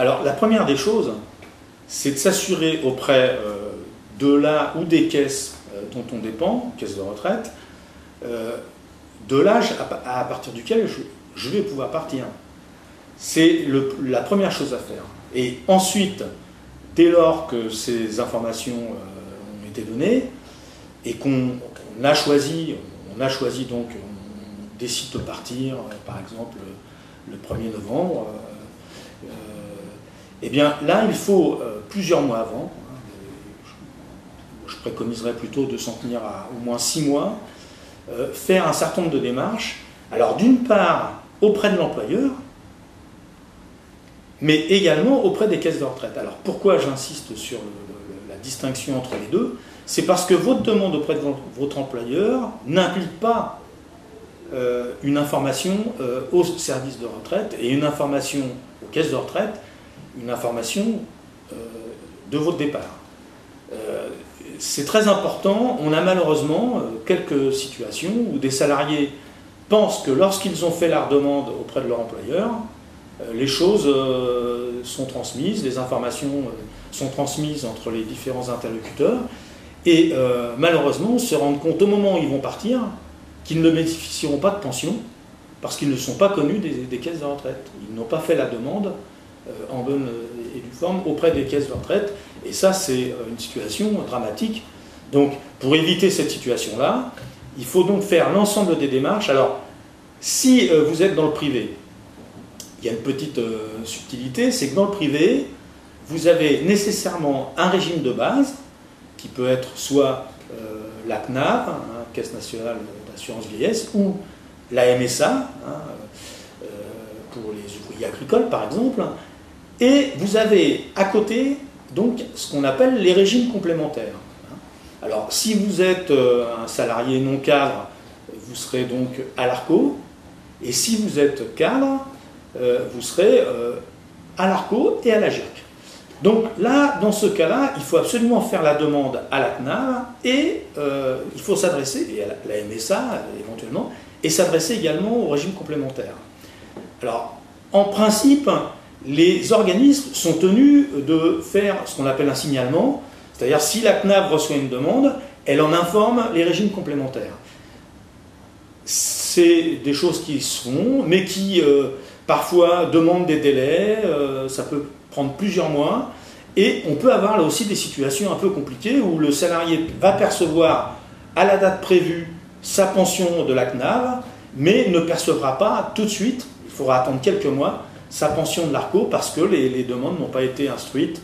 Alors, la première des choses, c'est de s'assurer auprès de la ou des caisses dont on dépend, caisses de retraite, de l'âge à partir duquel je vais pouvoir partir. C'est la première chose à faire. Et ensuite, dès lors que ces informations ont été données et qu'on a choisi, donc, on décide de partir, par exemple, le 1er novembre, eh bien là, il faut plusieurs mois avant, je préconiserais plutôt de s'en tenir à au moins 6 mois, faire un certain nombre de démarches. Alors d'une part, auprès de l'employeur, mais également auprès des caisses de retraite. Alors pourquoi j'insiste sur la distinction entre les deux? C'est parce que votre demande auprès de votre employeur n'implique pas une information au service de retraite et une information aux caisses de retraite, une information de votre départ. C'est très important. On a malheureusement quelques situations où des salariés pensent que lorsqu'ils ont fait leur demande auprès de leur employeur, les choses sont transmises, les informations sont transmises entre les différents interlocuteurs et malheureusement se rendent compte au moment où ils vont partir qu'ils ne bénéficieront pas de pension parce qu'ils ne sont pas connus des caisses de retraite. Ils n'ont pas fait la demande en bonne et due forme auprès des caisses de retraite et ça c'est une situation dramatique. Donc pour éviter cette situation-là, il faut donc faire l'ensemble des démarches. Alors si vous êtes dans le privé, il y a une petite subtilité, c'est que dans le privé, vous avez nécessairement un régime de base, qui peut être soit la CNAV, Caisse nationale d'assurance vieillesse, ou la MSA, pour les ouvriers agricoles par exemple, et vous avez à côté donc ce qu'on appelle les régimes complémentaires. Alors si vous êtes un salarié non cadre, vous serez donc à l'ARCO, et si vous êtes cadre, vous serez à l'ARCO et à la GIRC. Donc là, dans ce cas-là, il faut absolument faire la demande à la CNAV et il faut s'adresser, et à la MSA éventuellement, et s'adresser également au régime complémentaire. Alors, en principe, les organismes sont tenus de faire ce qu'on appelle un signalement, c'est-à-dire si la CNAV reçoit une demande, elle en informe les régimes complémentaires. C'est des choses qui se font, mais qui parfois demandent des délais, ça peut prendre plusieurs mois, et on peut avoir là aussi des situations un peu compliquées où le salarié va percevoir à la date prévue sa pension de la CNAV, mais ne percevra pas tout de suite, il faudra attendre quelques mois, sa pension de l'ARCO parce que les demandes n'ont pas été instruites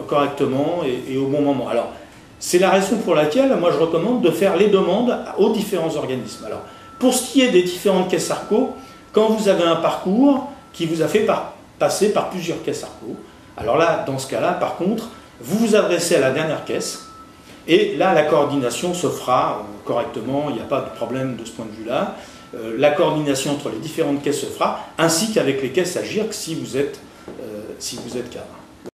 correctement et au bon moment. Alors, c'est la raison pour laquelle moi je recommande de faire les demandes aux différents organismes. Alors, pour ce qui est des différentes caisses ARCO, quand vous avez un parcours qui vous a fait passer par plusieurs caisses ARCO, alors là, dans ce cas-là, par contre, vous vous adressez à la dernière caisse, et là, la coordination se fera correctement, il n'y a pas de problème de ce point de vue-là. La coordination entre les différentes caisses se fera, ainsi qu'avec les caisses à GIRC si vous êtes cadre.